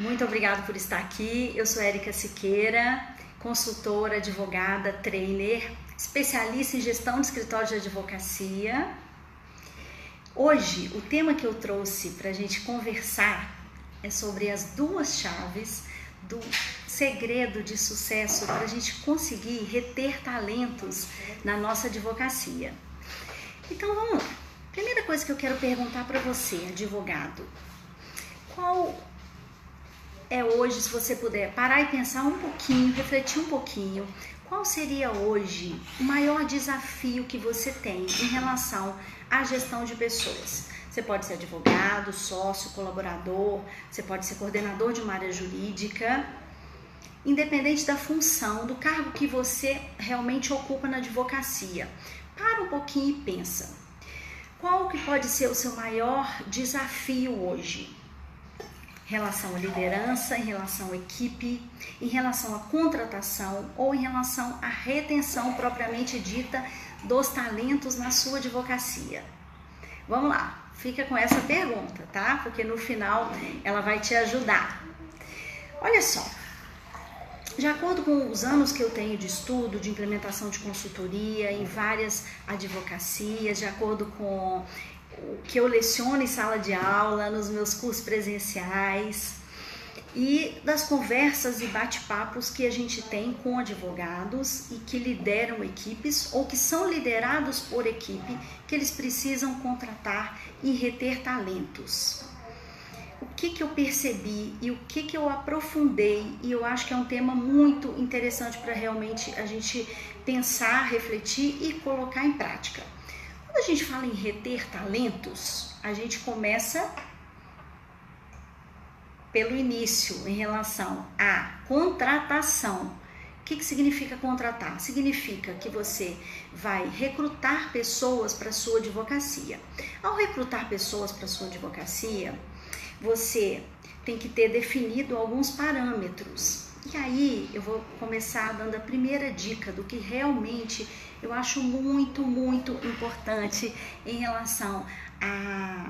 Muito obrigada por estar aqui. Eu sou Érica Siqueira, consultora, advogada, trainer, especialista em gestão de escritório de advocacia. Hoje, o tema que eu trouxe para a gente conversar é sobre as duas chaves do segredo de sucesso para a gente conseguir reter talentos na nossa advocacia. Então vamos lá. Primeira coisa que eu quero perguntar para você, advogado, qual é hoje, se você puder parar e pensar um pouquinho, refletir um pouquinho, qual seria hoje o maior desafio que você tem em relação à gestão de pessoas? Você pode ser advogado, sócio, colaborador, você pode ser coordenador de uma área jurídica, independente da função, do cargo que você realmente ocupa na advocacia. Para um pouquinho e pensa, qual que pode ser o seu maior desafio hoje? Em relação à liderança, em relação à equipe, em relação à contratação ou em relação à retenção propriamente dita dos talentos na sua advocacia? Vamos lá, fica com essa pergunta, tá? Porque no final ela vai te ajudar. Olha só, de acordo com os anos que eu tenho de estudo, de implementação de consultoria em várias advocacias, de acordo com o que eu leciono em sala de aula, nos meus cursos presenciais e das conversas e bate-papos que a gente tem com advogados e que lideram equipes ou que são liderados por equipe que eles precisam contratar e reter talentos. O que eu percebi e o que eu aprofundei, e eu acho que é um tema muito interessante para realmente a gente pensar, refletir e colocar em prática. Quando a gente fala em reter talentos, a gente começa pelo início em relação à contratação. O que significa contratar? Significa que você vai recrutar pessoas para a sua advocacia. Ao recrutar pessoas para a sua advocacia, você tem que ter definido alguns parâmetros. E aí eu vou começar dando a primeira dica do que realmente eu acho muito importante em relação à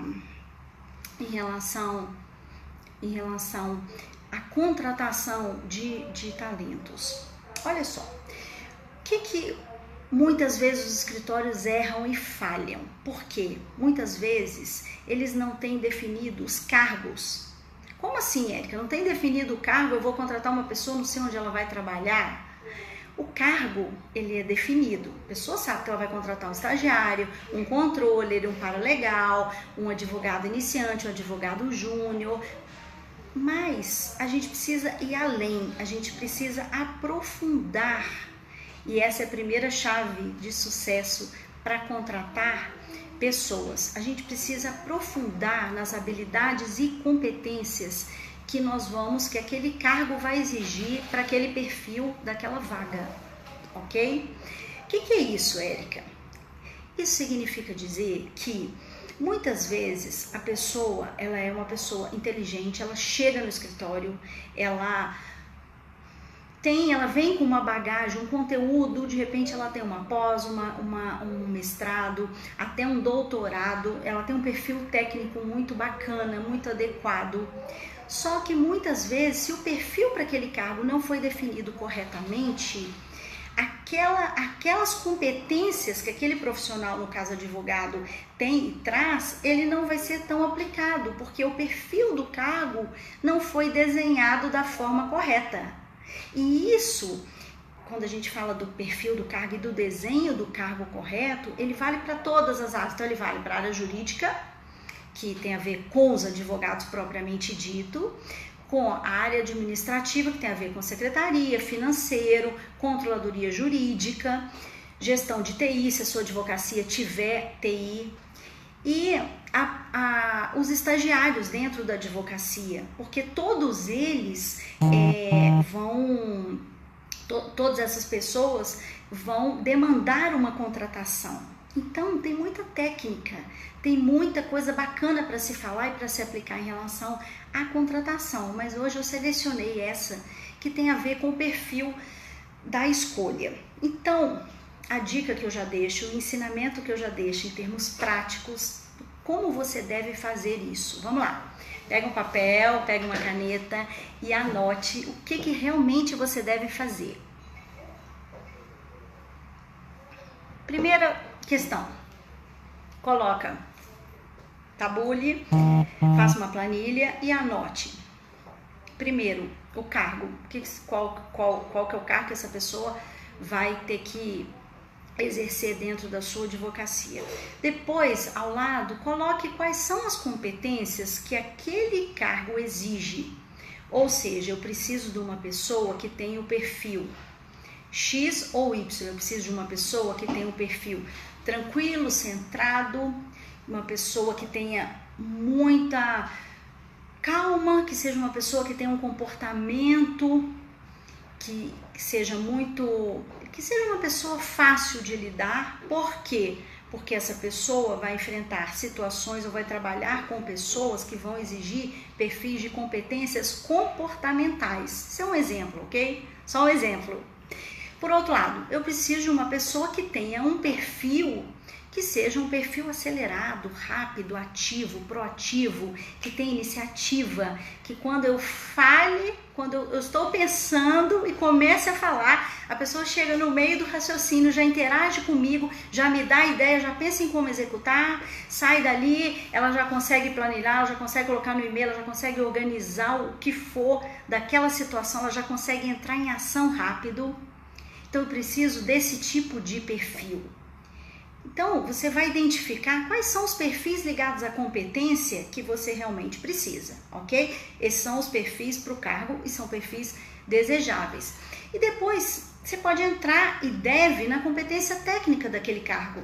contratação de talentos. Olha só, o que muitas vezes os escritórios erram e falham? Porque muitas vezes eles não têm definido os cargos. Como assim, Érica? Não tem definido o cargo, eu vou contratar uma pessoa, não sei onde ela vai trabalhar? O cargo, ele é definido. A pessoa sabe que ela vai contratar um estagiário, um controller, um paralegal, um advogado iniciante, um advogado júnior. Mas a gente precisa ir além, a gente precisa aprofundar. E essa é a primeira chave de sucesso para contratar pessoas. A gente precisa aprofundar nas habilidades e competências que aquele cargo vai exigir para aquele perfil daquela vaga, ok? O que é isso, Érica? Isso significa dizer que muitas vezes a pessoa, ela é uma pessoa inteligente, ela chega no escritório, ela vem com uma bagagem, um conteúdo, de repente ela tem uma pós, um mestrado, até um doutorado, ela tem um perfil técnico muito bacana, muito adequado. Só que muitas vezes, se o perfil para aquele cargo não foi definido corretamente, aquelas competências que aquele profissional, no caso advogado, tem e traz, ele não vai ser tão aplicado, porque o perfil do cargo não foi desenhado da forma correta. E isso, quando a gente fala do perfil do cargo e do desenho do cargo correto, ele vale para todas as áreas. Então ele vale para a área jurídica, que tem a ver com os advogados propriamente dito, com a área administrativa, que tem a ver com secretaria, financeiro, controladoria jurídica, gestão de TI, se a sua advocacia tiver TI, e os estagiários dentro da advocacia, porque todos eles todas essas pessoas vão demandar uma contratação. Então tem muita técnica, tem muita coisa bacana para se falar e para se aplicar em relação à contratação, mas hoje eu selecionei essa que tem a ver com o perfil da escolha. Então, a dica que eu já deixo, o ensinamento que eu já deixo em termos práticos, como você deve fazer isso. Vamos lá. Pega um papel, pega uma caneta e anote o que realmente você deve fazer. Primeira questão, tabule, faça uma planilha e anote. Primeiro, o cargo, qual que é o cargo que essa pessoa vai ter que exercer dentro da sua advocacia. Depois, ao lado, coloque quais são as competências que aquele cargo exige. Ou seja, eu preciso de uma pessoa que tenha o perfil X ou Y. Eu preciso de uma pessoa que tenha o perfil tranquilo, centrado, uma pessoa que tenha muita calma, que seja uma pessoa que tenha um comportamento que seja uma pessoa fácil de lidar. Por quê? Porque essa pessoa vai enfrentar situações ou vai trabalhar com pessoas que vão exigir perfis de competências comportamentais. Isso é um exemplo, ok? Só um exemplo. Por outro lado, eu preciso de uma pessoa que tenha um perfil que seja um perfil acelerado, rápido, ativo, proativo, que tenha iniciativa, que quando eu estou pensando e comece a falar, a pessoa chega no meio do raciocínio, já interage comigo, já me dá ideia, já pensa em como executar, sai dali, ela já consegue planilhar, ela já consegue colocar no e-mail, ela já consegue organizar o que for daquela situação, ela já consegue entrar em ação rápido. Então eu preciso desse tipo de perfil. Então, você vai identificar quais são os perfis ligados à competência que você realmente precisa, ok? Esses são os perfis para o cargo e são perfis desejáveis. E depois, você pode entrar e deve na competência técnica daquele cargo.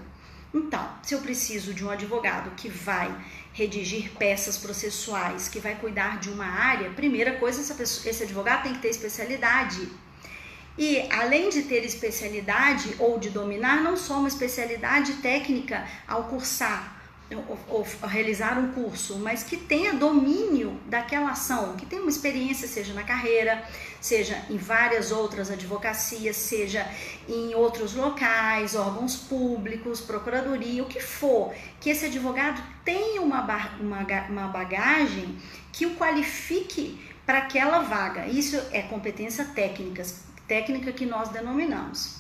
Então, se eu preciso de um advogado que vai redigir peças processuais, que vai cuidar de uma área, primeira coisa, esse advogado tem que ter especialidade. E além de ter especialidade ou de dominar, não só uma especialidade técnica ao cursar ou realizar um curso, mas que tenha domínio daquela ação, que tenha uma experiência, seja na carreira, seja em várias outras advocacias, seja em outros locais, órgãos públicos, procuradoria, o que for, que esse advogado tenha uma bagagem que o qualifique para aquela vaga. Isso é competência técnica que nós denominamos.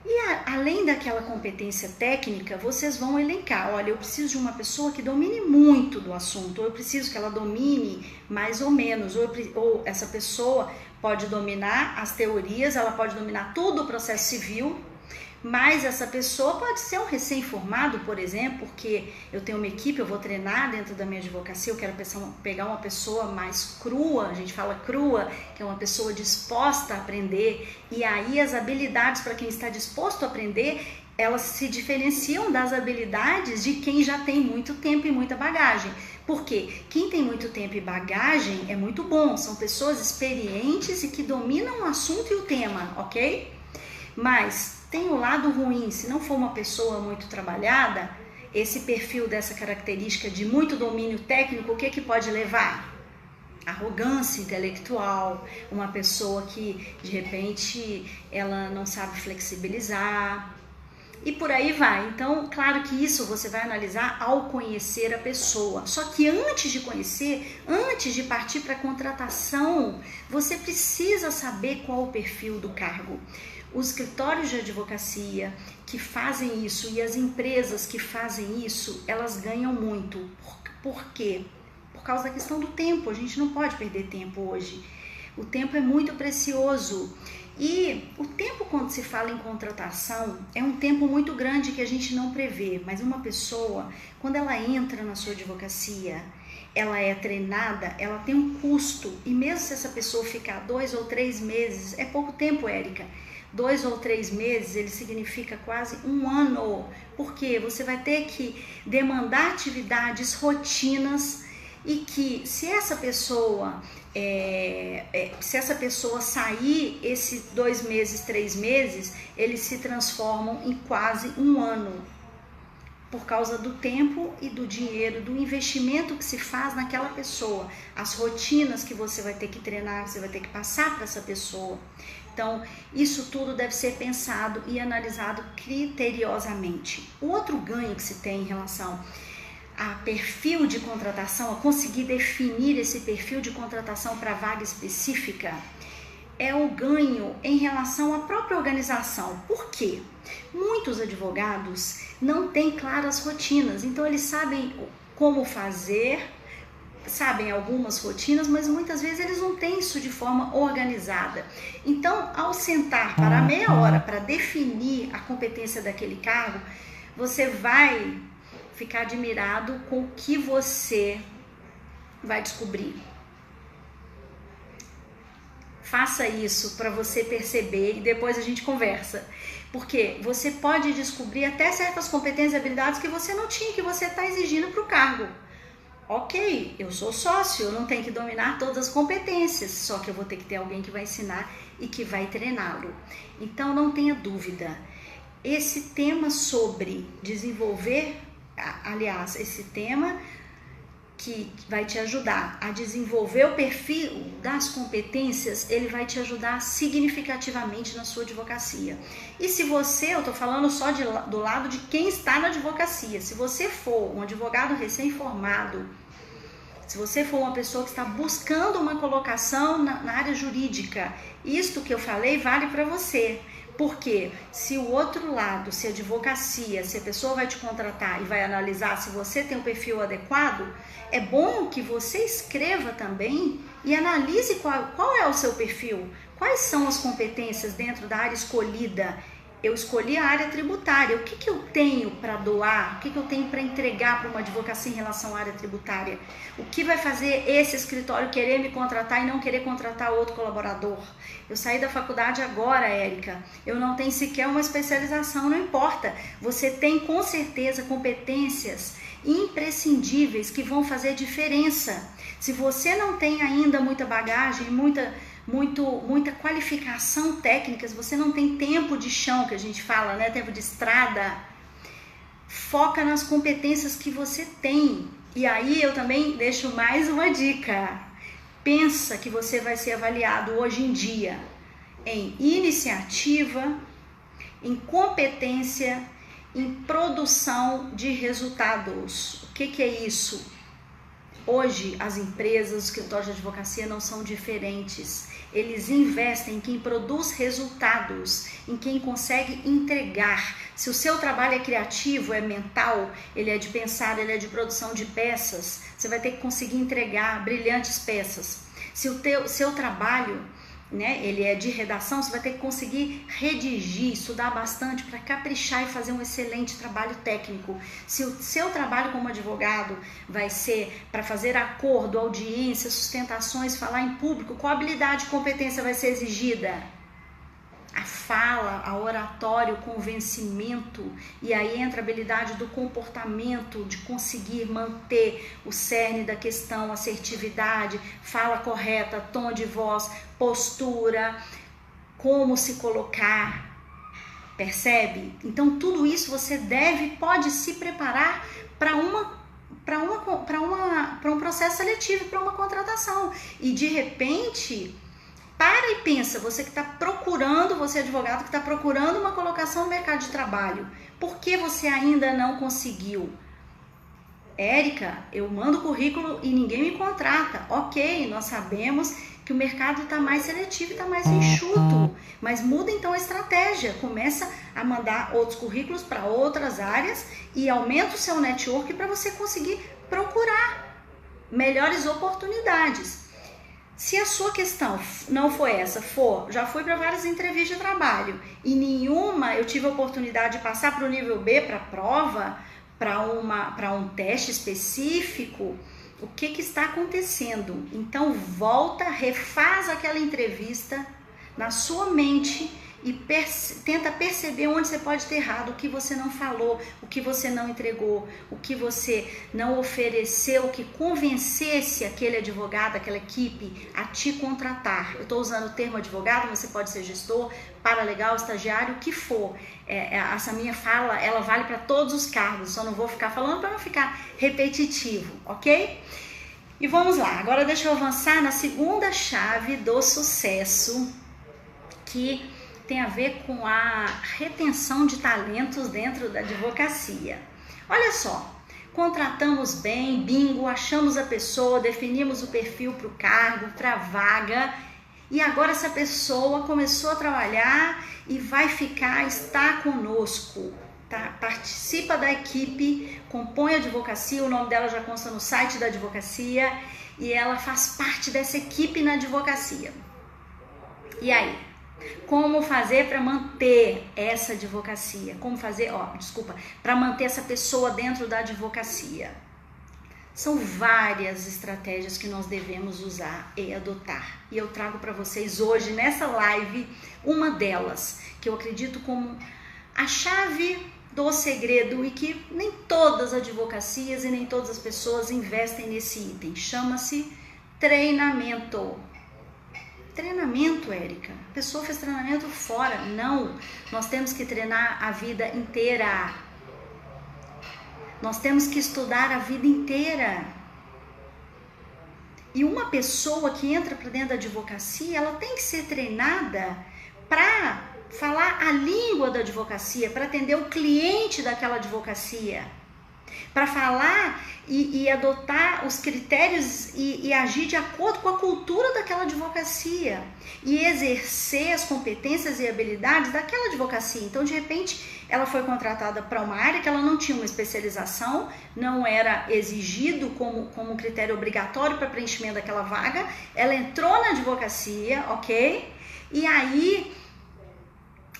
E além daquela competência técnica, vocês vão elencar, olha, eu preciso de uma pessoa que domine muito do assunto, ou eu preciso que ela domine mais ou menos, ou essa pessoa pode dominar as teorias, ela pode dominar todo o processo civil, mas essa pessoa pode ser um recém-formado, por exemplo, porque eu tenho uma equipe, eu vou treinar dentro da minha advocacia, eu quero pegar uma pessoa mais crua, a gente fala crua, que é uma pessoa disposta a aprender, e aí as habilidades para quem está disposto a aprender, elas se diferenciam das habilidades de quem já tem muito tempo e muita bagagem. Porque quem tem muito tempo e bagagem é muito bom, são pessoas experientes e que dominam o assunto e o tema, ok? Mas tem o lado ruim, se não for uma pessoa muito trabalhada, esse perfil dessa característica de muito domínio técnico, o que pode levar? Arrogância intelectual, uma pessoa que de repente ela não sabe flexibilizar e por aí vai. Então, claro que isso você vai analisar ao conhecer a pessoa. Só que antes de conhecer, antes de partir para a contratação, você precisa saber qual o perfil do cargo. Os escritórios de advocacia que fazem isso e as empresas que fazem isso, elas ganham muito. Por quê? Por causa da questão do tempo. A gente não pode perder tempo hoje. O tempo é muito precioso. E o tempo, quando se fala em contratação, é um tempo muito grande que a gente não prevê. Mas uma pessoa, quando ela entra na sua advocacia, ela é treinada, ela tem um custo. E mesmo se essa pessoa ficar 2 ou 3 meses, é pouco tempo, Érica. 2 ou 3 meses, ele significa quase 1 ano, porque você vai ter que demandar atividades, rotinas, e que se essa pessoa sair esses 2 meses, 3 meses, eles se transformam em quase 1 ano, por causa do tempo e do dinheiro, do investimento que se faz naquela pessoa, as rotinas que você vai ter que treinar, que você vai ter que passar para essa pessoa. Então, isso tudo deve ser pensado e analisado criteriosamente. O outro ganho que se tem em relação a perfil de contratação, a conseguir definir esse perfil de contratação para vaga específica, é o ganho em relação à própria organização. Por quê? Muitos advogados não têm claras rotinas, então eles sabem como fazer, sabem algumas rotinas, mas muitas vezes eles não têm isso de forma organizada. Então, ao sentar para meia hora para definir a competência daquele cargo, você vai ficar admirado com o que você vai descobrir. Faça isso para você perceber e depois a gente conversa. Porque você pode descobrir até certas competências e habilidades que você não tinha, que você está exigindo para o cargo. Ok, eu sou sócio, eu não tenho que dominar todas as competências, só que eu vou ter que ter alguém que vai ensinar e que vai treiná-lo. Então não tenha dúvida, esse tema sobre desenvolver, aliás, esse tema que vai te ajudar a desenvolver o perfil das competências, ele vai te ajudar significativamente na sua advocacia. E se você, eu estou falando só do lado de quem está na advocacia, se você for um advogado recém-formado, se você for uma pessoa que está buscando uma colocação na área jurídica, isto que eu falei vale para você. Porque se o outro lado, se a advocacia, se a pessoa vai te contratar e vai analisar se você tem um perfil adequado, é bom que você escreva também e analise qual é o seu perfil, quais são as competências dentro da área escolhida. Eu escolhi a área tributária, o que eu tenho para doar, o que eu tenho para entregar para uma advocacia em relação à área tributária? O que vai fazer esse escritório querer me contratar e não querer contratar outro colaborador? Eu saí da faculdade agora, Érica, eu não tenho sequer uma especialização, não importa. Você tem com certeza competências imprescindíveis que vão fazer diferença. Se você não tem ainda muita bagagem, muita qualificação técnica, se você não tem tempo de chão, que a gente fala, né, tempo de estrada, foca nas competências que você tem. E aí eu também deixo mais uma dica. Pensa que você vai ser avaliado hoje em dia em iniciativa, em competência, em produção de resultados. O que é isso? Hoje as empresas, os escritórios de advocacia não são diferentes. Eles investem em quem produz resultados, em quem consegue entregar. Se o seu trabalho é criativo, é mental, ele é de pensar, ele é de produção de peças, você vai ter que conseguir entregar brilhantes peças. Se o seu trabalho, né, ele é de redação, você vai ter que conseguir redigir, estudar bastante para caprichar e fazer um excelente trabalho técnico. Se o seu trabalho como advogado vai ser para fazer acordo, audiência, sustentações, falar em público, qual habilidade e competência vai ser exigida? A fala, a oratória, o convencimento, e aí entra a habilidade do comportamento, de conseguir manter o cerne da questão, assertividade, fala correta, tom de voz, postura, como se colocar, percebe? Então tudo isso você pode se preparar para um processo seletivo, para uma contratação, e de repente... Para e pensa, você que está procurando, você advogado que está procurando uma colocação no mercado de trabalho, por que você ainda não conseguiu? Érica, eu mando currículo e ninguém me contrata. Ok, nós sabemos que o mercado está mais seletivo e está mais enxuto, mas muda então a estratégia, começa a mandar outros currículos para outras áreas e aumenta o seu network para você conseguir procurar melhores oportunidades. Se a sua questão não foi essa, já fui para várias entrevistas de trabalho e nenhuma eu tive a oportunidade de passar para o nível B, para a prova, para um teste específico, o que está acontecendo? Então volta, refaz aquela entrevista na sua mente e tenta perceber onde você pode ter errado, o que você não falou, o que você não entregou, o que você não ofereceu, que convencesse aquele advogado, aquela equipe a te contratar. Eu estou usando o termo advogado, você pode ser gestor, paralegal, estagiário, o que for. Essa minha fala, ela vale para todos os cargos, só não vou ficar falando para não ficar repetitivo, ok? E vamos lá, agora deixa eu avançar na segunda chave do sucesso, que tem a ver com a retenção de talentos dentro da advocacia. Olha só, contratamos bem, bingo, achamos a pessoa, definimos o perfil para o cargo, para a vaga, e agora essa pessoa começou a trabalhar e vai está conosco, tá? Participa da equipe, compõe a advocacia, o nome dela já consta no site da advocacia e ela faz parte dessa equipe na advocacia. E aí? Como fazer para manter essa advocacia? Como fazer, para manter essa pessoa dentro da advocacia? São várias estratégias que nós devemos usar e adotar. E eu trago para vocês hoje, nessa live, uma delas, que eu acredito como a chave do segredo e que nem todas as advocacias e nem todas as pessoas investem nesse item. Chama-se treinamento. Treinamento, Érica. A pessoa fez treinamento fora. Não, nós temos que treinar a vida inteira. Nós temos que estudar a vida inteira. E uma pessoa que entra para dentro da advocacia, ela tem que ser treinada para falar a língua da advocacia, para atender o cliente daquela advocacia, para falar e adotar os critérios e agir de acordo com a cultura daquela advocacia e exercer as competências e habilidades daquela advocacia. Então, de repente, ela foi contratada para uma área que ela não tinha uma especialização, não era exigido como critério obrigatório para preenchimento daquela vaga, ela entrou na advocacia, ok? E aí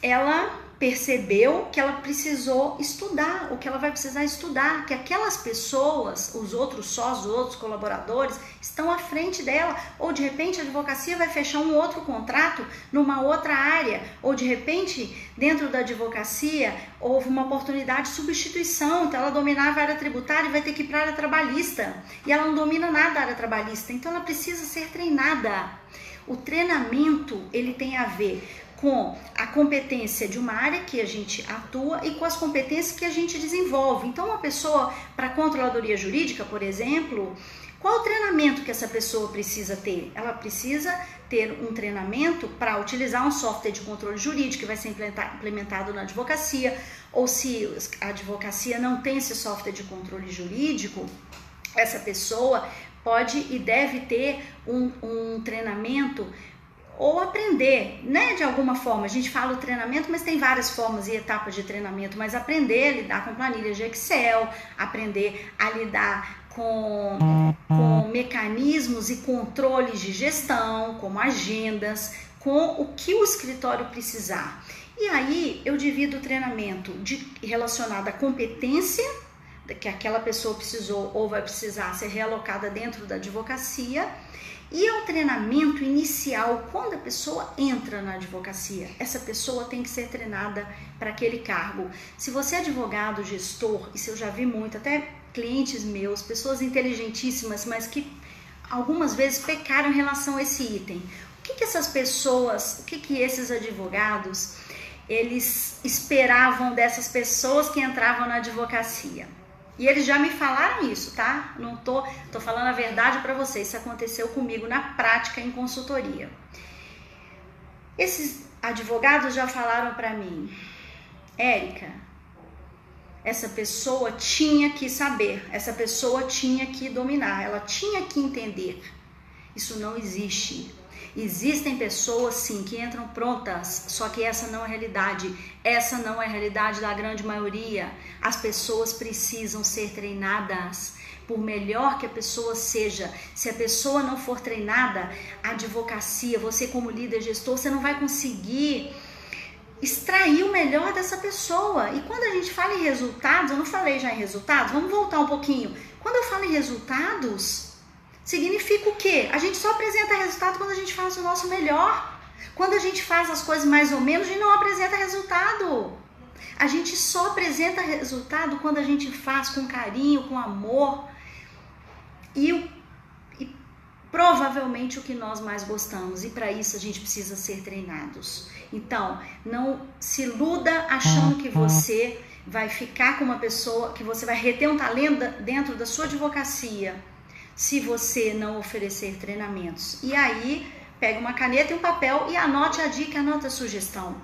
ela percebeu que ela precisou estudar, o que ela vai precisar estudar, que aquelas pessoas, os outros sócios, os outros colaboradores, estão à frente dela, ou de repente a advocacia vai fechar um outro contrato numa outra área, ou de repente dentro da advocacia houve uma oportunidade de substituição, então ela dominava a área tributária e vai ter que ir para a área trabalhista, e ela não domina nada da área trabalhista, então ela precisa ser treinada. O treinamento, ele tem a ver com a competência de uma área que a gente atua e com as competências que a gente desenvolve. Então, uma pessoa para controladoria jurídica, por exemplo, qual o treinamento que essa pessoa precisa ter? Ela precisa ter um treinamento para utilizar um software de controle jurídico que vai ser implementado na advocacia, ou se a advocacia não tem esse software de controle jurídico, essa pessoa pode e deve ter um treinamento ou aprender, né, de alguma forma. A gente fala o treinamento, mas tem várias formas e etapas de treinamento, mas aprender a lidar com planilhas de Excel, aprender a lidar com mecanismos e controles de gestão, como agendas, com o que o escritório precisar. E aí eu divido o treinamento relacionado à competência que aquela pessoa precisou ou vai precisar ser realocada dentro da advocacia, e ao treinamento inicial, quando a pessoa entra na advocacia, essa pessoa tem que ser treinada para aquele cargo. Se você é advogado, gestor, isso eu já vi muito, até clientes meus, pessoas inteligentíssimas, mas que algumas vezes pecaram em relação a esse item. O que essas pessoas, o que esses advogados, eles esperavam dessas pessoas que entravam na advocacia? E eles já me falaram isso, tá? Não tô falando a verdade para vocês. Isso aconteceu comigo na prática em consultoria. Esses advogados já falaram para mim: Érica, essa pessoa tinha que saber, essa pessoa tinha que dominar, ela tinha que entender. Isso não existe. Existem pessoas, sim, que entram prontas, só que essa não é a realidade. Essa não é a realidade da grande maioria. As pessoas precisam ser treinadas. Por melhor que a pessoa seja, se a pessoa não for treinada, a advocacia, você como líder gestor, você não vai conseguir extrair o melhor dessa pessoa. E quando a gente fala em resultados, eu não falei já em resultados, vamos voltar um pouquinho. Quando eu falo em resultados, significa o quê? A gente só apresenta resultado quando a gente faz o nosso melhor. Quando a gente faz as coisas mais ou menos, a gente não apresenta resultado. A gente só apresenta resultado quando a gente faz com carinho, com amor e provavelmente o que nós mais gostamos. E para isso a gente precisa ser treinados. Então, não se iluda achando que você vai ficar com uma pessoa, que você vai reter um talento dentro da sua advocacia, se você não oferecer treinamentos. E aí, pega uma caneta e um papel e anote a dica, anote a sugestão.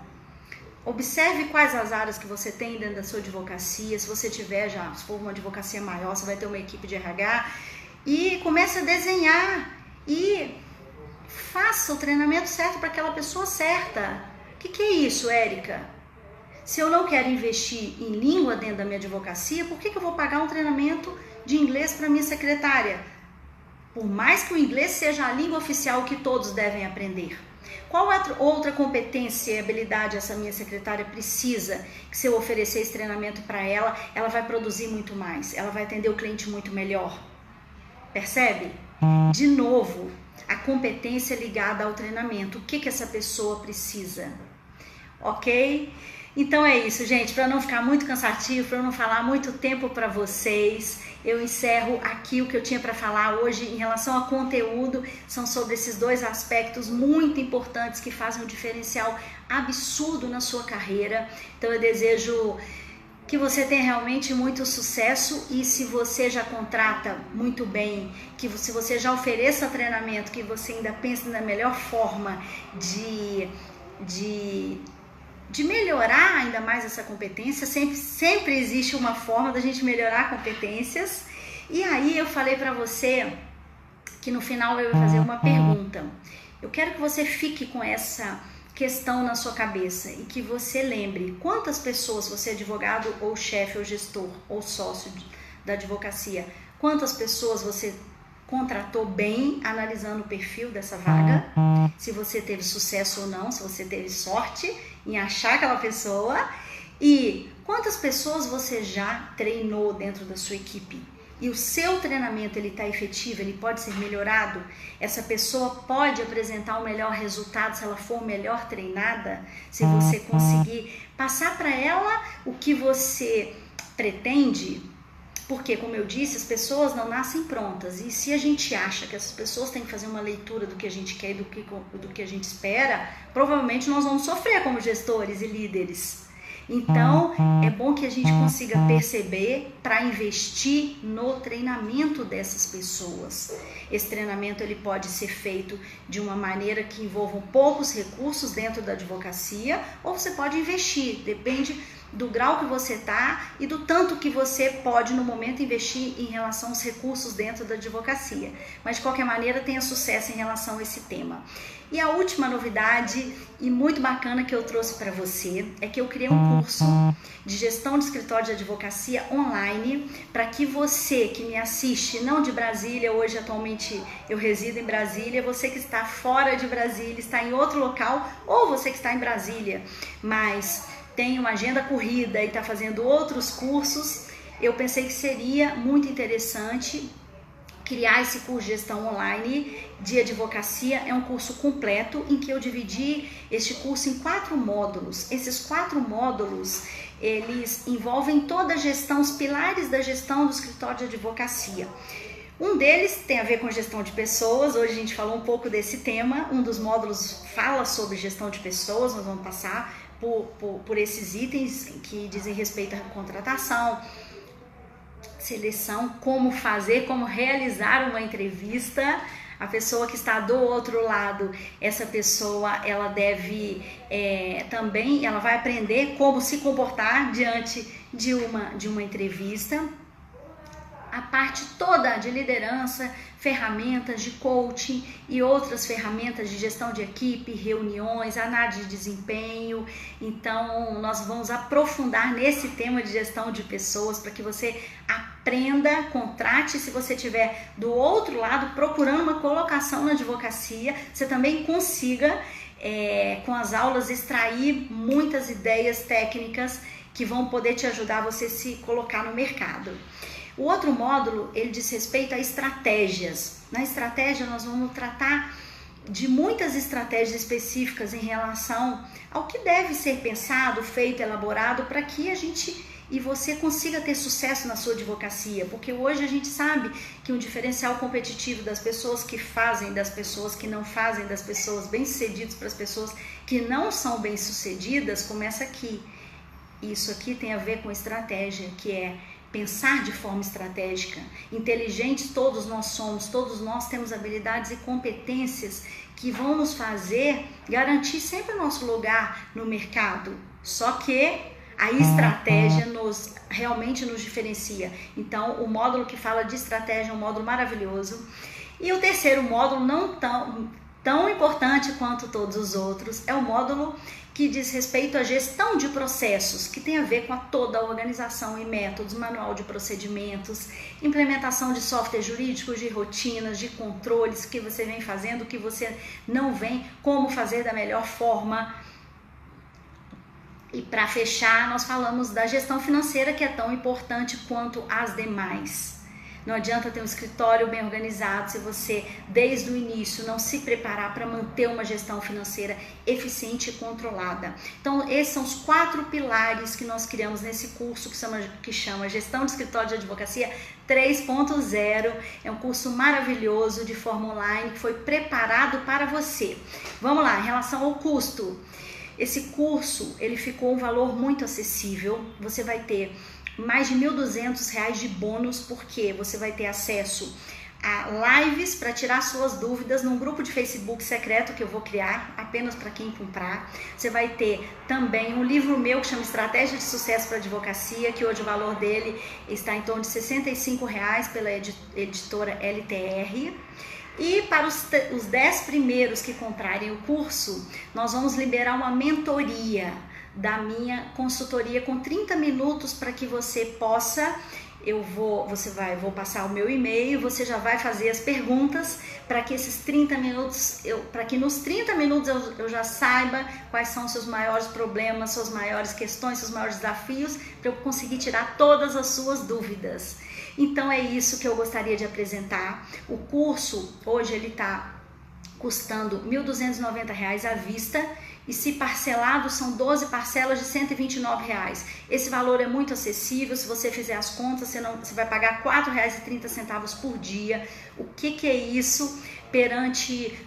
Observe quais as áreas que você tem dentro da sua advocacia. Se você tiver já, se for uma advocacia maior, você vai ter uma equipe de RH. E comece a desenhar e faça o treinamento certo para aquela pessoa certa. O que é isso, Érica? Se eu não quero investir em língua dentro da minha advocacia, por que eu vou pagar um treinamento de inglês para minha secretária? Por mais que o inglês seja a língua oficial que todos devem aprender. Qual outra competência e habilidade essa minha secretária precisa que se eu oferecer esse treinamento para ela, ela vai produzir muito mais, ela vai atender o cliente muito melhor? Percebe? De novo, a competência ligada ao treinamento. O que essa pessoa precisa? Ok? Então é isso, gente. Para não ficar muito cansativo, para não falar muito tempo para vocês, eu encerro aqui o que eu tinha para falar hoje em relação a conteúdo. São sobre esses dois aspectos muito importantes que fazem um diferencial absurdo na sua carreira. Então eu desejo que você tenha realmente muito sucesso, e se você já contrata muito bem, se você já ofereça treinamento, que você ainda pense na melhor forma de melhorar ainda mais essa competência. Sempre existe uma forma da gente melhorar competências. E aí eu falei para você que no final eu ia fazer uma pergunta. Eu quero que você fique com essa questão na sua cabeça e que você lembre quantas pessoas, você é advogado ou chefe ou gestor ou sócio da advocacia, quantas pessoas você contratou bem, analisando o perfil dessa vaga, se você teve sucesso ou não, se você teve sorte em achar aquela pessoa, e quantas pessoas você já treinou dentro da sua equipe. E o seu treinamento, ele está efetivo, ele pode ser melhorado, essa pessoa pode apresentar um melhor resultado se ela for melhor treinada, se você conseguir passar para ela o que você pretende. Porque, como eu disse, as pessoas não nascem prontas, e se a gente acha que essas pessoas têm que fazer uma leitura do que a gente quer e do que a gente espera, provavelmente nós vamos sofrer como gestores e líderes. Então, é bom que a gente consiga perceber para investir no treinamento dessas pessoas. Esse treinamento ele pode ser feito de uma maneira que envolva poucos recursos dentro da advocacia, ou você pode investir, depende do grau que você está e do tanto que você pode no momento investir em relação aos recursos dentro da advocacia. Mas de qualquer maneira tenha sucesso em relação a esse tema. E a última novidade e muito bacana que eu trouxe para você é que eu criei um curso de gestão de escritório de advocacia online para que você que me assiste, não de Brasília, hoje atualmente eu resido em Brasília, você que está fora de Brasília, está em outro local, ou você que está em Brasília, mas tem uma agenda corrida e está fazendo outros cursos, eu pensei que seria muito interessante criar esse curso de gestão online de advocacia. É um curso completo em que eu dividi este curso em 4 módulos. Esses 4 módulos, eles envolvem toda a gestão, os pilares da gestão do escritório de advocacia. Um deles tem a ver com gestão de pessoas, hoje a gente falou um pouco desse tema. Um dos módulos fala sobre gestão de pessoas, nós vamos passar por esses itens que dizem respeito à contratação, seleção, como fazer, como realizar uma entrevista. A pessoa que está do outro lado, essa pessoa, ela deve também, ela vai aprender como se comportar diante de uma entrevista. A parte toda de liderança, ferramentas de coaching e outras ferramentas de gestão de equipe, reuniões, análise de desempenho. Então, nós vamos aprofundar nesse tema de gestão de pessoas para que você aprenda, contrate. Se você estiver do outro lado procurando uma colocação na advocacia, você também consiga, com as aulas, extrair muitas ideias técnicas que vão poder te ajudar a você se colocar no mercado. O outro módulo, ele diz respeito a estratégias. Na estratégia, nós vamos tratar de muitas estratégias específicas em relação ao que deve ser pensado, feito, elaborado, para que a gente e você consiga ter sucesso na sua advocacia. Porque hoje a gente sabe que um diferencial competitivo das pessoas que fazem, das pessoas que não fazem, das pessoas bem-sucedidas para as pessoas que não são bem-sucedidas, começa aqui. Isso aqui tem a ver com estratégia, que é pensar de forma estratégica. Inteligentes todos nós somos, todos nós temos habilidades e competências que vão nos fazer garantir sempre o nosso lugar no mercado. Só que a estratégia realmente nos diferencia. Então, o módulo que fala de estratégia é um módulo maravilhoso. E o terceiro módulo, não tão importante quanto todos os outros, é o módulo que diz respeito à gestão de processos, que tem a ver com toda a organização e métodos, manual de procedimentos, implementação de software jurídicos, de rotinas, de controles que você vem fazendo, que você não vem, como fazer da melhor forma. E para fechar, nós falamos da gestão financeira, que é tão importante quanto as demais. Não adianta ter um escritório bem organizado se você, desde o início, não se preparar para manter uma gestão financeira eficiente e controlada. Então, esses são os 4 pilares que nós criamos nesse curso que chama Gestão de Escritório de Advocacia 3.0. É um curso maravilhoso de forma online que foi preparado para você. Vamos lá, em relação ao custo. Esse curso, ele ficou um valor muito acessível. Você vai ter mais de R$ 1.200 de bônus, porque você vai ter acesso a lives para tirar suas dúvidas num grupo de Facebook secreto que eu vou criar apenas para quem comprar. Você vai ter também um livro meu que chama Estratégia de Sucesso para Advocacia, que hoje o valor dele está em torno de R$ 65 pela editora LTR. E para os 10 primeiros que comprarem o curso, nós vamos liberar uma mentoria da minha consultoria com 30 minutos para que você possa, vou passar o meu e-mail, você já vai fazer as perguntas para que esses 30 minutos, para que nos 30 minutos eu já saiba quais são os seus maiores problemas, suas maiores questões, seus maiores desafios, para eu conseguir tirar todas as suas dúvidas. Então é isso que eu gostaria de apresentar. O curso, hoje ele está custando R$ 1.290 à vista, e se parcelado são 12 parcelas de R$ 129. Esse valor é muito acessível. Se você fizer as contas, você vai pagar R$ 4,30 por dia. O que é isso perante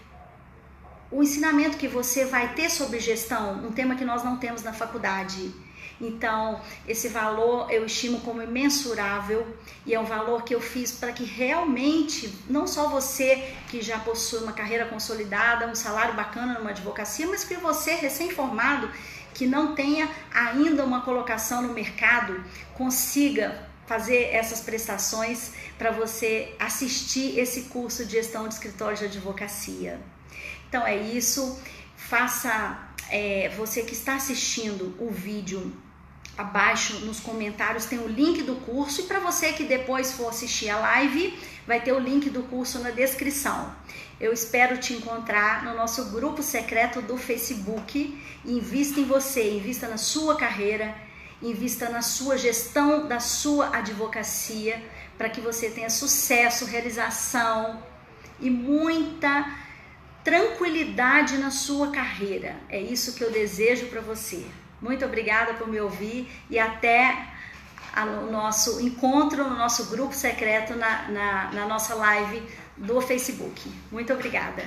o ensinamento que você vai ter sobre gestão, um tema que nós não temos na faculdade? Então, esse valor eu estimo como imensurável, e é um valor que eu fiz para que realmente, não só você que já possui uma carreira consolidada, um salário bacana numa advocacia, mas que você, recém-formado, que não tenha ainda uma colocação no mercado, consiga fazer essas prestações para você assistir esse curso de gestão de escritório de advocacia. Então é isso, você que está assistindo o vídeo, abaixo nos comentários tem o link do curso, e para você que depois for assistir a live, vai ter o link do curso na descrição. Eu espero te encontrar no nosso grupo secreto do Facebook. Invista em você, invista na sua carreira, invista na sua gestão da sua advocacia, para que você tenha sucesso, realização e muita tranquilidade na sua carreira. É isso que eu desejo para você. Muito obrigada por me ouvir, e até o nosso encontro no nosso grupo secreto na nossa live do Facebook. Muito obrigada.